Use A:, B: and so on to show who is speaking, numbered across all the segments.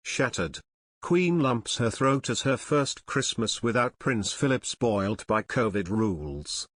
A: shattered. Queen lumps her throat as her first Christmas without Prince Philip spoilt by COVID rules.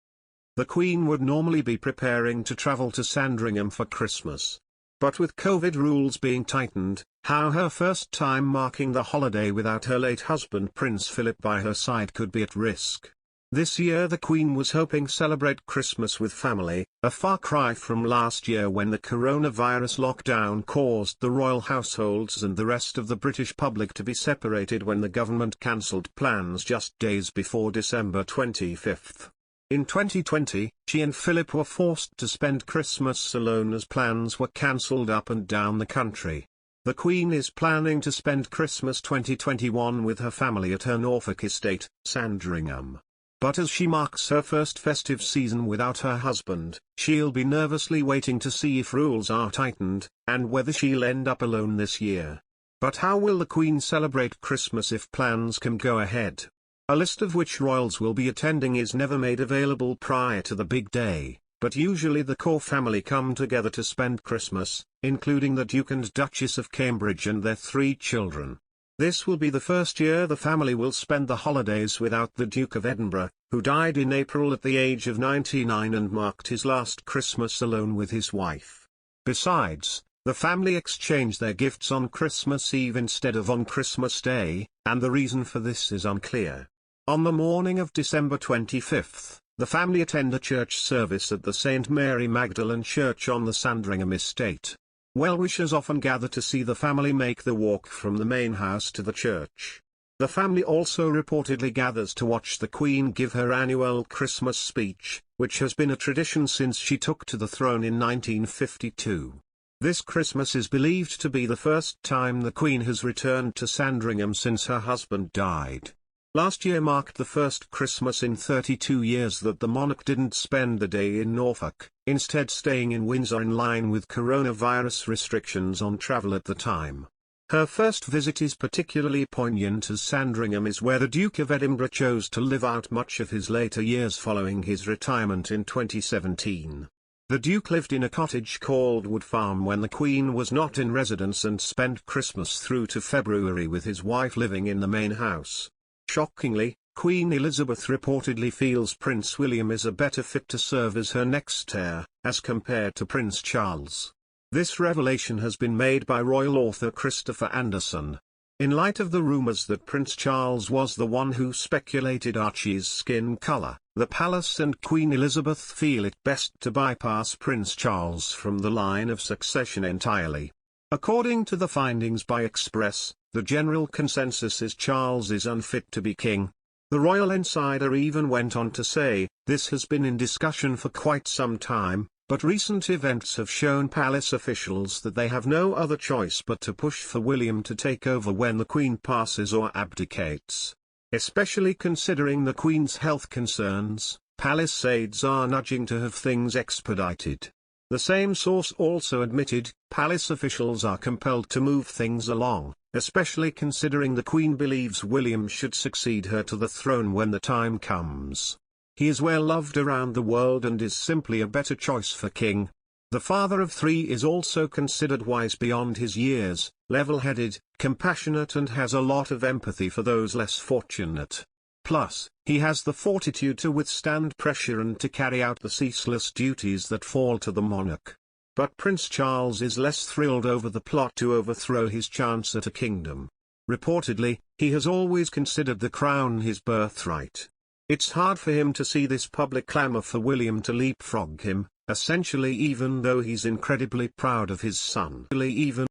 A: The Queen would normally be preparing to travel to Sandringham for Christmas. But with COVID rules being tightened, how her first time marking the holiday without her late husband Prince Philip by her side could be at risk. This year the Queen was hoping to celebrate Christmas with family, a far cry from last year when the coronavirus lockdown caused the royal households and the rest of the British public to be separated when the government cancelled plans just days before December 25. In 2020, she and Philip were forced to spend Christmas alone as plans were cancelled up and down the country. The Queen is planning to spend Christmas 2021 with her family at her Norfolk Estate, Sandringham. But as she marks her first festive season without her husband, she'll be nervously waiting to see if rules are tightened, and whether she'll end up alone this year. But how will the Queen celebrate Christmas if plans can go ahead? A list of which royals will be attending is never made available prior to the big day, but usually the core family come together to spend Christmas, including the Duke and Duchess of Cambridge and their 3 children. This will be the first year the family will spend the holidays without the Duke of Edinburgh, who died in April at the age of 99 and marked his last Christmas alone with his wife. Besides, the family exchanged their gifts on Christmas Eve instead of on Christmas Day, and the reason for this is unclear. On the morning of December 25, the family attend a church service at the St. Mary Magdalene Church on the Sandringham estate. Well-wishers often gather to see the family make the walk from the main house to the church. The family also reportedly gathers to watch the Queen give her annual Christmas speech, which has been a tradition since she took to the throne in 1952. This Christmas is believed to be the first time the Queen has returned to Sandringham since her husband died. Last year marked the first Christmas in 32 years that the monarch didn't spend the day in Norfolk, instead staying in Windsor in line with coronavirus restrictions on travel at the time. Her first visit is particularly poignant as Sandringham is where the Duke of Edinburgh chose to live out much of his later years following his retirement in 2017. The Duke lived in a cottage called Wood Farm when the Queen was not in residence and spent Christmas through to February with his wife living in the main house. Shockingly, Queen Elizabeth reportedly feels Prince William is a better fit to serve as her next heir, as compared to Prince Charles. This revelation has been made by royal author Christopher Anderson. In light of the rumors that Prince Charles was the one who speculated Archie's skin color, the palace and Queen Elizabeth feel it best to bypass Prince Charles from the line of succession entirely. According to the findings by Express, the general consensus is Charles is unfit to be king. The royal insider even went on to say, this has been in discussion for quite some time, but recent events have shown palace officials that they have no other choice but to push for William to take over when the Queen passes or abdicates. Especially considering the Queen's health concerns, palace aides are nudging to have things expedited. The same source also admitted, palace officials are compelled to move things along, especially considering the Queen believes William should succeed her to the throne when the time comes. He is well loved around the world and is simply a better choice for king. The father of 3 is also considered wise beyond his years, level-headed, compassionate and has a lot of empathy for those less fortunate. Plus, he has the fortitude to withstand pressure and to carry out the ceaseless duties that fall to the monarch. But Prince Charles is less thrilled over the plot to overthrow his chance at a kingdom. Reportedly, he has always considered the crown his birthright. It's hard for him to see this public clamor for William to leapfrog him, essentially even though he's incredibly proud of his son. Even